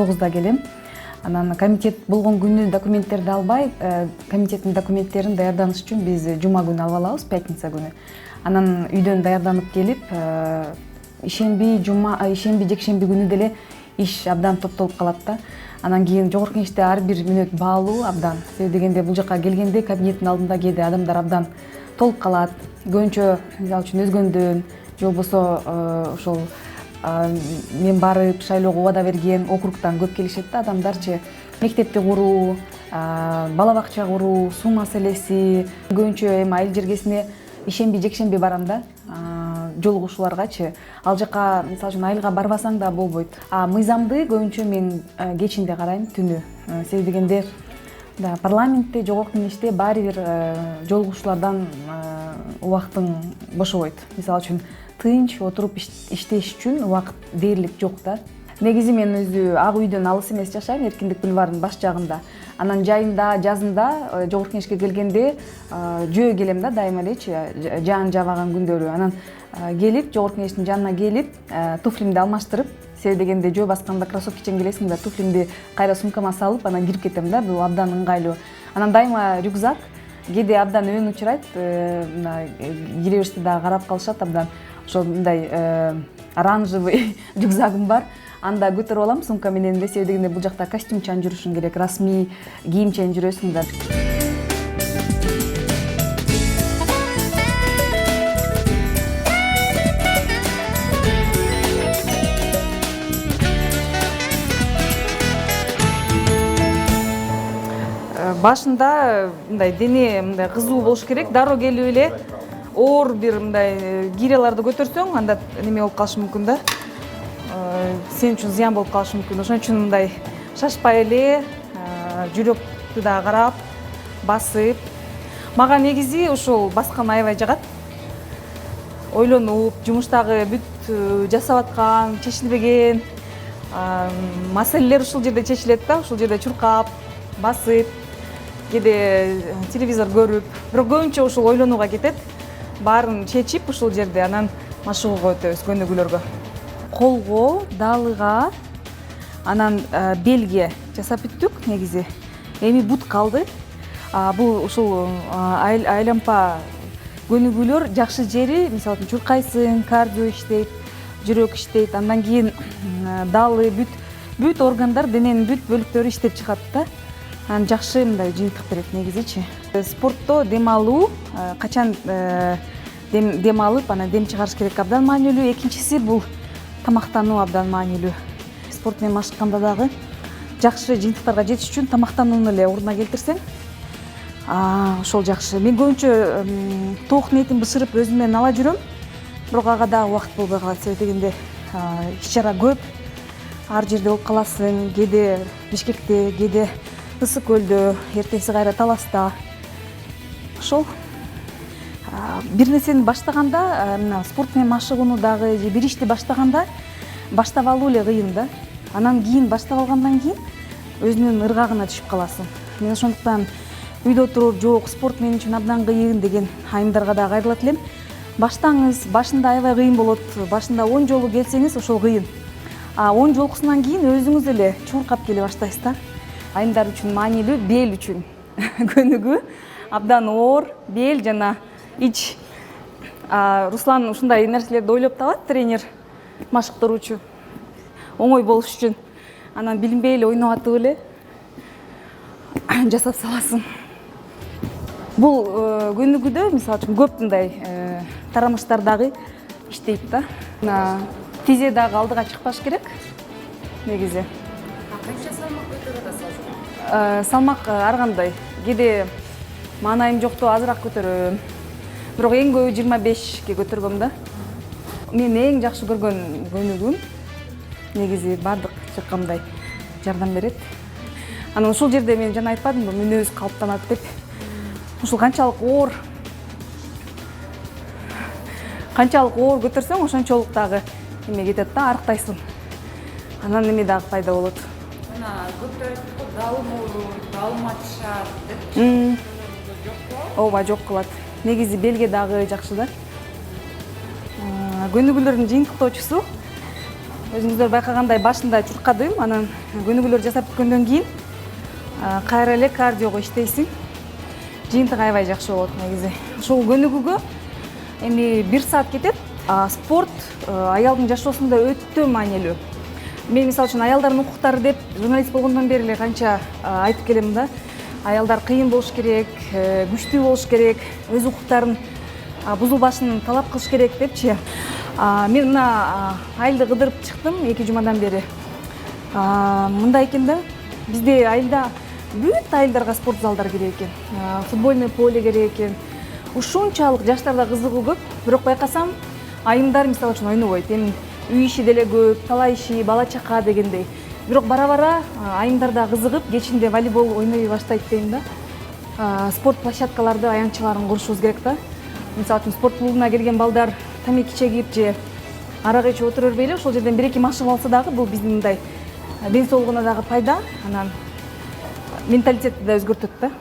9-да келем. Анан комитет болгон күнү документтерди албай, комитеттин документтерин даярданыш үчүн биз жума күнү алып алабыз, пятница күнү. Анан үйдөн даярданып келип, ишемби, жекшемби күнү деле иш абдан топтолуп калат да. Анан кийин жогорку кеңеште ар бир мүнөт баалуу абдан. Себеби дегенде бул жака келгенде кабинеттин алдында кээде адамдар абдан толуп калат. Көбүнчө мисалы үчүн өзгөндөн же болбосо ошол мен барып шайлоого убада берген округтан көп келишет да адамдарчы. Мектепти куруу, бала бакча куруу, суу маселеси. Көбүнчө эми айыл жергесине ишемби, жекшемби барам да. Жолугушууларгачы. Ал жака мисалы үчүн айылга барбасаң да болбойт. Мыйзамды көбүнчө мен кечинде карайм, түнү. Себеби дегенде парламентте, жогорку кеңеште баары бир жолугушуулардан убактың бошобойт. Мисалы үчүн тынч отуруп иштеш үчүн убакыт дээрлик жок да. Негизи мен өзү Ак үйдөн алыс эмес жашайм, Эркиндик бульварынын баш жагында. Анан жайында, жазында жогорку кеңешке келгенде жөө келем да, дайыма элечи, жаан жабаган күндөрү. Анан келип, жогорку кеңештин жанына келип, туфлимди алмаштырып, себеби дегенде жөө басканда кроссовкичен келесиң да, туфлимди кайра сумкама салып, анан кирип кетем да, бул абдан ыңгайлуу. Анан дайыма рюкзак, кээде абдан өң учурайт, кире бериште дагы карап калышат абдан. Ошол мындай оранжевый рюкзагым бар. Анда көтөрүп алам сумка менен эле, себеби дегенде бул жакта костюмчан жүрүшүң керек, расмий кийимчен жүрөсүң да. Башында мындай дене мындай кызуу болуш керек, дароо келип эле оор бир мындай гиряларды көтөрсөң, анда неме болуп калышы мүмкүн да. Сен үчүн зыян болуп калышы мүмкүн. Ошон үчүн мындай шашпай эле, жүрөктү да карап, басып. Мага негизи ошол баскан аябай жагат. Ойлонуп, жумуштагы бүт жасап аткан, чечилбеген маселелер ушул жерде чечилет да, ушул жерде чуркап, басып, кээде телевизор көрүп. Бирок көбүнчө ушул ойлонууга кетет. Баарын чечип ушул жерде анан машыгууга өтөбүз көнүгүүлөргө. Колго, даалыга, анан белге жасап бүттүк негизи. Эми бут калды. Бул ушул айлампа көнүгүүлөр жакшы жери, мисалы үчүн чуркайсың, кардио иштейт, жүрөк иштейт, андан кийин даалы бүт органдар, дененин бүт бөлүктөрү иштеп чыгат да. Анан жакшы мындай жыйынтык берет негизичи. Спортто дем алуу, качан дем алып, анан дем чыгарыш керек абдан маанилүү. Экинчиси бул тамактануу абдан маанилүү. Спорт менен машыкканда дагы жакшы жыйынтыктарга жетиш үчүн тамактанууну эле ордуна келтирсең, ошол жакшы. Мен көбүнчө тоок нетин бышырып өзүм менен ала жүрөм, бирок ага дагы убакыт болбой калат. Себеби дегенде иш-чара көп, ар жерде болуп каласың. Кээде Бишкекте, кээде Ысык көлдө, эртеси кайра Таласта. Ошол бир нерсени баштаганда, мына спорт менен машыгууну дагы же бир ишти баштаганда баштап алуу эле кыйын да. Анан кийин баштап алгандан кийин өзүнүн ыргагына түшүп каласың. Мен ошондуктан үйдө отуруп, жок, спорт мен үчүн абдан кыйын деген айымдарга дагы кайрылат элем. Баштаңыз, башында аябай кыйын болот. Башында 10 жолу келсеңиз ошол кыйын. 10 жолкусунан кийин өзүңүз эле чуркап келе баштайсыз да. Айымдар үчүн маанилүү, бел үчүн көнүгүү абдан оор, бел жана ич. Руслан ушундай нерселерди ойлоп табат, тренер машыктыруучу. Оңой болуш үчүн. Анан билинбей эле ойноп атып эле жасап саласың. Бул көнүгүүдө мисалы үчүн көп мындай тарамыштар дагы иштейт да. Тизе дагы алдыга чыкпаш керек негизи. Канча салмак көтөрөт азыр? Салмак ар кандай. Кээде маанайым жокто азыраак көтөрөм. Бирок эң көбү 25ке көтөргөм да. Мен эң жакшы көргөн көнүгүүм негизи бардык жакка мындай жардам берет. Анан ушул жерде мен жана айтпадымбы, мүнөз калыптанат деп. Ушул канчалык оор көтөрсөң, ошончолук дагы эме кетет да, арыктайсың. Анан эме дагы пайда болот. Мына көтөрүп даалым ооруйт, даалым атышат деп. Ооба, жок кылат. Негизи белге дагы жакшы да. Көнүгүүлөрдүн жыйынтыктоочусу өзүңүздөр байкагандай башында чуркадым, анан көнүгүүлөр жасап бүткөндөн кийин кайра эле кардиого иштейсиң. Жыйынтыгы аябай жакшы болот негизи. Ушул көнүгүүгө эми 1 саат кетет. Спорт аялдын жашоосунда өтө маанилүү. Мен мисалы үчүн аялдардын укуктары деп журналист болгондон бери эле канча айтып келем да. Аялдар кыйын болуш керек, күчтүү болуш керек, өз укуктарын бузулбашын талап кылыш керек депчи. Мен мына айылды кыдырып чыктым 2 жумадан бери. Мындай экен да, бизде айылда бүт айылдарга спорт залдар керек экен. Футбольный поле керек экен. Ушунчалык жаштарда кызыгуу көп, бирок байкасам айымдар мисалы үчүн ойнобойт. Эми үй иши деле көп, талай иши, бала чака дегендей. Бирок бара-бара айымдар да кызыгып, кечинде волейбол ойной баштайт дейм да. Спорт площадкаларды, аянтчаларын курушубуз керек да. Мисалы үчүн спорт клубуна келген балдар тамеки чегип же арак ичип отура бербей эле ошол жерден 1-2 машыгып алса дагы бул биздин мындай ден соолугуна дагы пайда, анан менталитетти да өзгөртөт да.